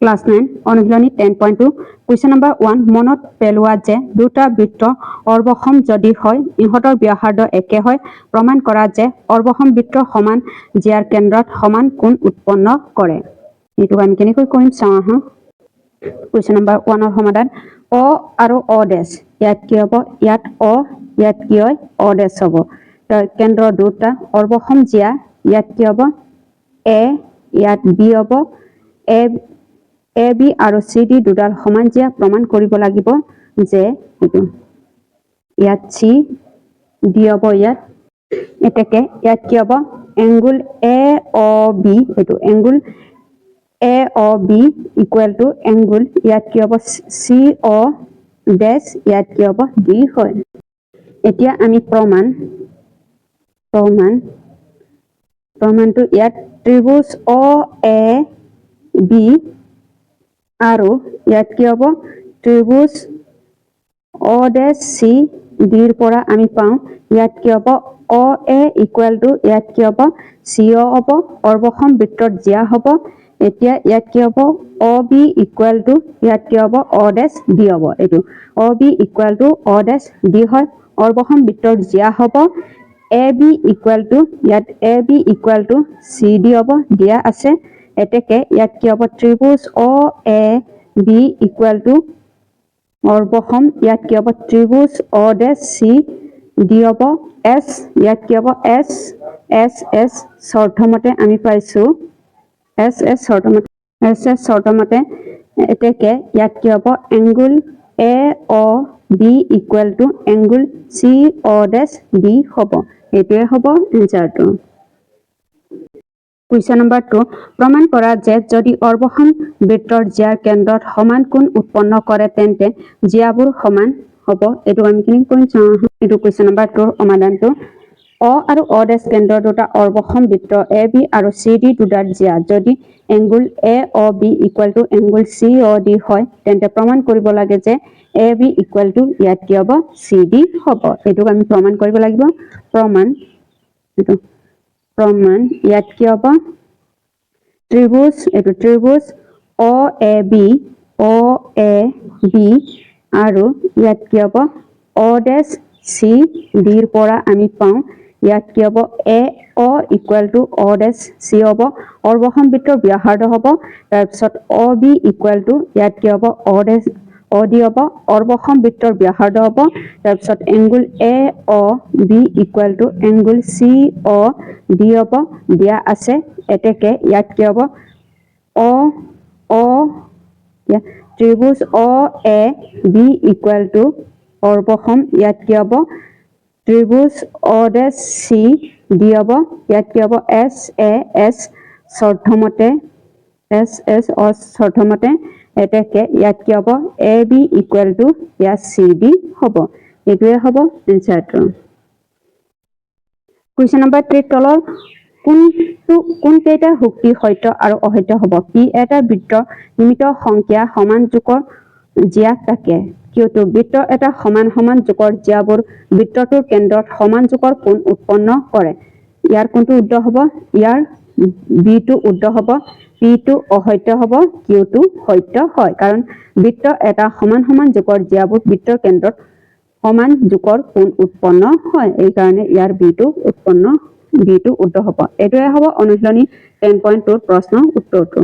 class 9 অনুশীলনী 10.2 question number 1 মনত পেলোৱা যে দুটা বৃত্ত অৰ্বসম যদি হয় ইহঁতৰ ব্যাসাৰ্ধ একে হয় প্ৰমাণ কৰা যে অৰ্বসম বৃত্ত সমান জিয়াৰ কেন্দ্ৰত সমান কোণ উৎপন্ন কৰে এইটো আমি কেনেকৈ কৰিম চাওঁ হা কুৱেশ্যন নম্বৰ 1 ৰ সমাধান অ আৰু অ ডেশ ইয়াত কি হ'ব ইয়াত অ ইয়াত কি হয় অ ডেশ হ'ব কেন্দ্ৰ দুটা অৰ্বসম জিয়া ইয়াত কি হ'ব এ ইয়াত বি হ'ব এ বি আৰু চি ডি দুডাল সমান জিয়া প্ৰমাণ কৰিব লাগিব যে এইটো ইয়াত চি ডি হ'ব ইয়াত এতেকে ইয়াত কি হ'ব এংগুল এ অ বি এইটো angle A O B equal to angle ইয়াত কি হ'ব চি অ ডেশ ইয়াত কি হ'ব ডি হয় এতিয়া আমি প্ৰমাণটো ইয়াত ত্ৰিভুজ অ এ বি আৰু ইয়াত কি হ'ব ত্ৰিভুজ অ ডেশ চি ডিৰ পৰা আমি পাওঁ ইয়াত কি হ'ব অ এ ইকুৱেল টু ইয়াত কি হ'ব চি অ হ'ব অৰ্বসম বৃত্তৰ জিয়া হ'ব এতিয়া ইয়াত কি হ'ব অ বি ইকুৱেল টু ইয়াত কি হ'ব অ ডেশ ডি হ'ব এইটো অ বি ইকুৱেল টু অ ডেশ ডি হয় অৰ্বসম বৃত্তৰ জিয়া হ'ব এ বি ইকুৱেল টু ইয়াত A B equal to C D হ'ব দিয়া আছে এতেকে ইয়াত কি হ'ব ত্ৰিভুজ অ এ বি ইকুৱেল টু অৰ্বসম ইয়াত কি হ'ব ত্ৰিভুজ অ ডেশ চি ডি হ'ব এছ ইয়াত কি হ'ব এছ এছ এছ শৰ্তমতে আমি পাইছো এছ এছ শৰ্তমতে এতেকে ইয়াত কি হ'ব angle A O B equal to angle C O dash D হ'ব এইটোৱে হ'ব এনসাৰটো কুৱেশ্যন নম্বৰ 2 প্ৰমাণ কৰা যে যদি অৰ্বসম বৃত্তৰ জিয়াৰ কেন্দ্ৰত সমান কোণ উৎপন্ন কৰে তেন্তে জিয়াবোৰ সমান হ'ব এইটো আমি কি কৰিম চাওঁ এইটো কুৱেশ্যন নম্বৰ 2 সমাধানটো অ আৰু অ ডেশ কেন্দ্ৰৰ দুটা অৰ্বসম বৃত্ত এ বি আৰু চি ডি দুটাৰ জিয়া যদি angle A O B equal to angle C O D হয় তেন্তে প্ৰমাণ কৰিব লাগে যে এ বি ইকুৱেল টু ইয়াত কি হ'ব চি ডি হ'ব এইটোক আমি প্ৰমাণ কৰিব লাগিব প্ৰমাণ ইয়াত কি হ'ব ত্ৰিভুজ অ এ বি আৰু ইয়াত কি হ'ব অ ডেশ চি ডিৰ পৰা আমি পাওঁ ইয়াত কি হ'ব এ অ ইকুৱেল টু অ ডেশ চি হ'ব অৰ্বসম বৃত্তৰ ব্যাসাৰ্ধ হ'ব তাৰপিছত অ বি ইকুৱেল টু ইয়াত কি হ'ব অ ডেশ অ ডি হ'ব অৰ্বসম বৃত্তৰ ব্যাসাৰ্ধ হ'ব তাৰপিছত angle A O B equal to angle C O D হ'ব দিয়া আছে এতেকে ইয়াত কি হ'ব ত্ৰিভুজ অ এ বি ইকুৱেল টু অৰ্বসম ইয়াত কি হ'ব ত্ৰিভুজ অ ডেশ চি ডি হ'ব ইয়াত কি হ'ব এছ এ এছ শৰ্তমতে এতেকে ইয়াত কি হ'ব এ বি ইকুৱেল টু ইয়াত চি ডি হ'ব এইটোৱে হ'ব এনসাৰটো কুৱেশ্যন নম্বৰ 3 তলৰ কোনকেইটা যুক্তি সত্য আৰু অসত্য হ'ব পি এটা বৃত্ত নিমিত সংখ্যা সমান জোখৰ জিয়া থাকে কিয়তো বৃত্ত এটা সমান জোখৰ জিয়াবোৰ বৃত্তটোৰ কেন্দ্ৰত সমান জোখৰ কোণ উৎপন্ন কৰে ইয়াৰ কোনটো উত্তৰ হ'ব ইয়াৰ বি টো উত্তৰ হ'ব পি টো অসত্য হ'ব কিউ টো সত্য হয় কাৰণ বৃত্ত এটা সমান জোখৰ জিয়াবোৰ বৃত্তৰ কেন্দ্ৰত সমান জোখৰ কোণ উৎপন্ন হয় এই কাৰণে ইয়াৰ বি টো উত্তৰ হ'ব এইটোৱে হ'ব অনুশীলনী 10.2 প্ৰশ্নৰ উত্তৰটো